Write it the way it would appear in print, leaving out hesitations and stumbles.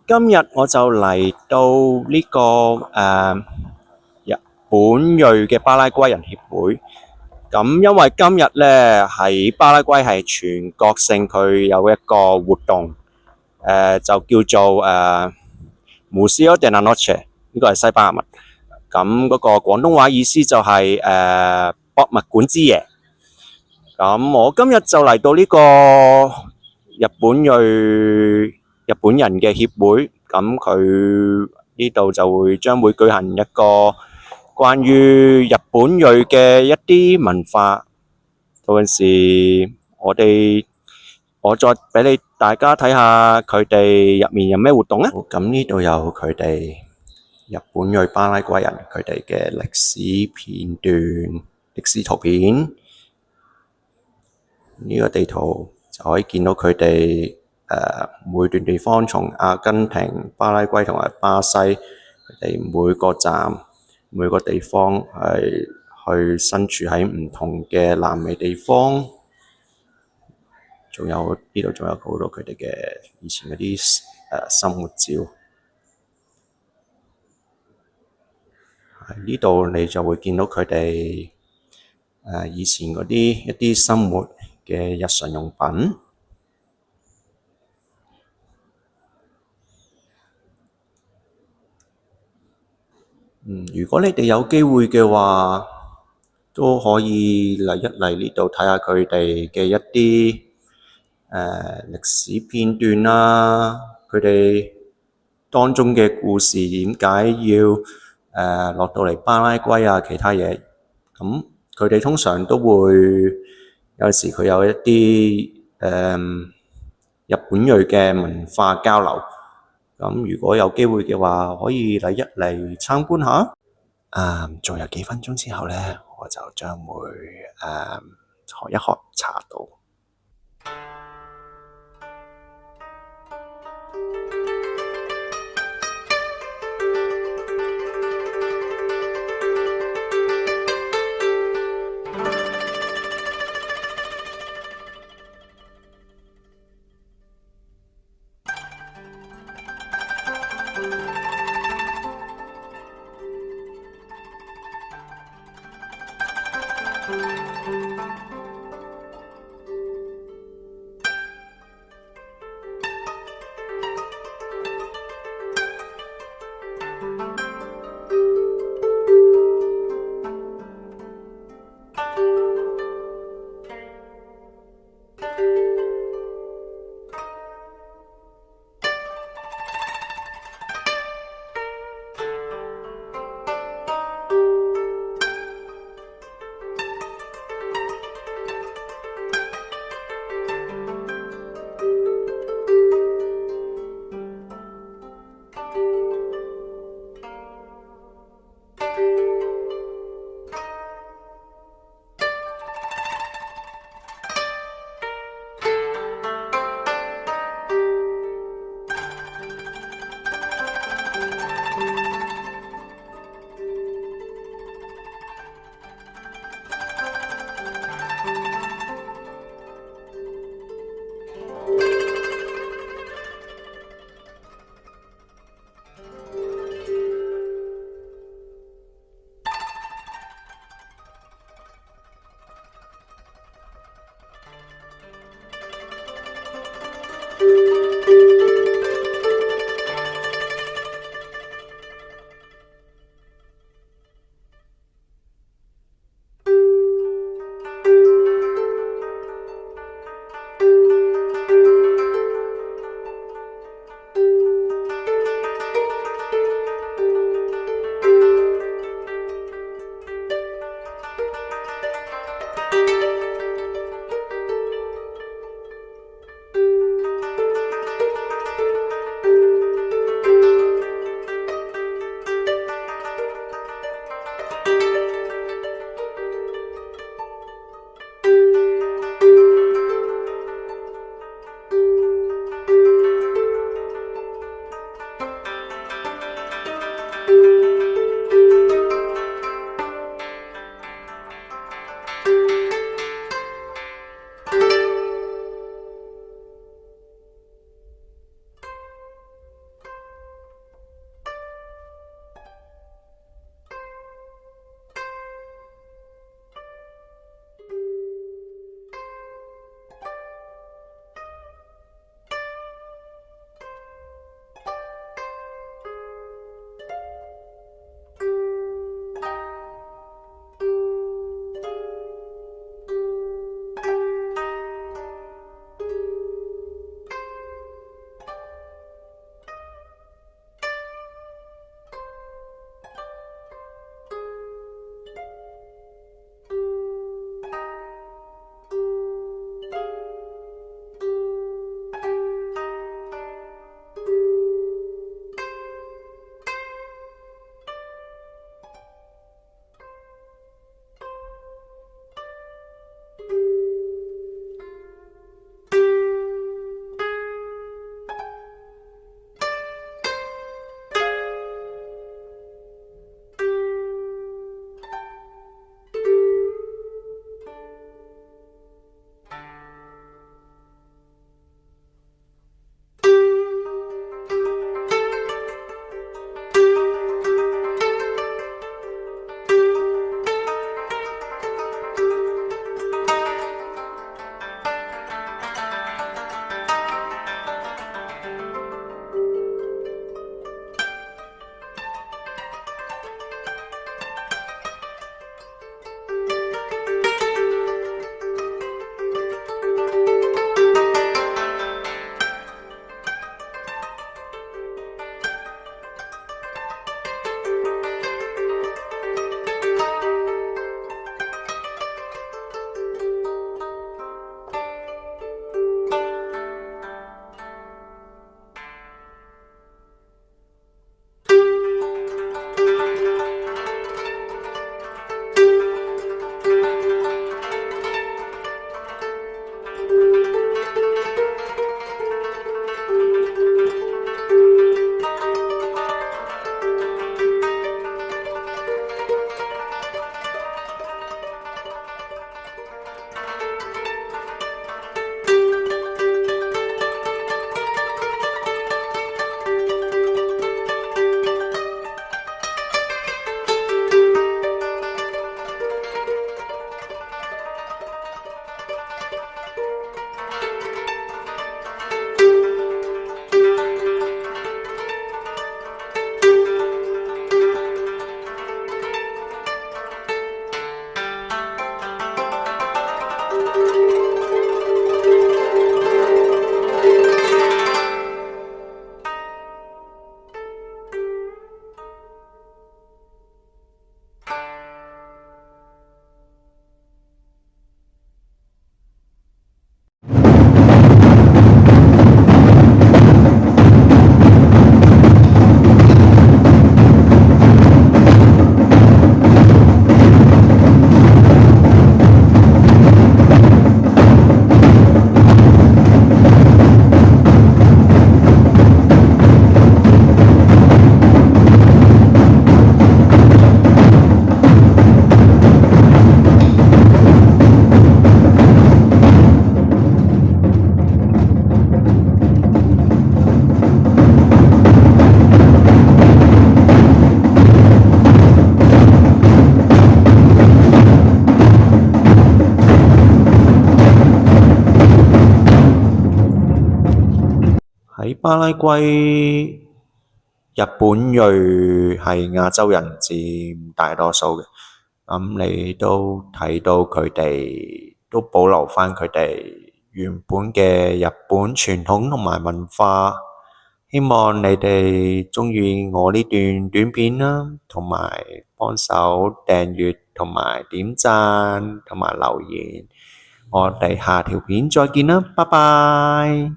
今日我就嚟到呢、個日本裔嘅巴拉圭人協會。咁因為今日呢喺巴拉圭係全國性，佢有一個活動，就叫做Museo de la Noche，呢個係西班牙文。咁嗰個廣東話意思就係博物館之夜。咁我今日就嚟到呢個日本人嘅協會，咁佢呢度將會舉行一個關於日本裔嘅一啲文化。到陣時我再俾大家睇下佢哋入面有咩活動啊。咁呢度有佢哋日本裔巴拉圭人佢哋嘅歷史片段、歷史圖片。呢個地圖就可以見到佢哋每段地方，從阿根廷、巴拉圭同埋巴西，佢哋每個站、每個地方係去身處喺唔同嘅南美地方。呢度仲有好多佢哋嘅以前嗰啲生活照。喺呢度你就會見到佢哋以前嗰啲一啲生活嘅日常用品。如果你哋有機會嘅話，都可以嚟一嚟呢度睇下佢哋嘅一啲歷史片段啦，佢哋當中嘅故事點解要落到嚟巴拉圭啊，其他嘢。咁佢哋通常都會有時佢有一啲日本裔嘅文化交流。咁如果有機會嘅話，可以嚟一嚟參觀下。仲有幾分鐘之後呢，我就將會喝一喝茶道。巴拉圭日本裔係亞洲人佔大多數嘅，你都睇到佢哋都保留返佢哋原本嘅日本傳統同埋文化。希望你哋鍾意我呢段短片啦，同埋幫手訂閱同埋點讚同埋留言。我哋下條片再見啦，拜拜。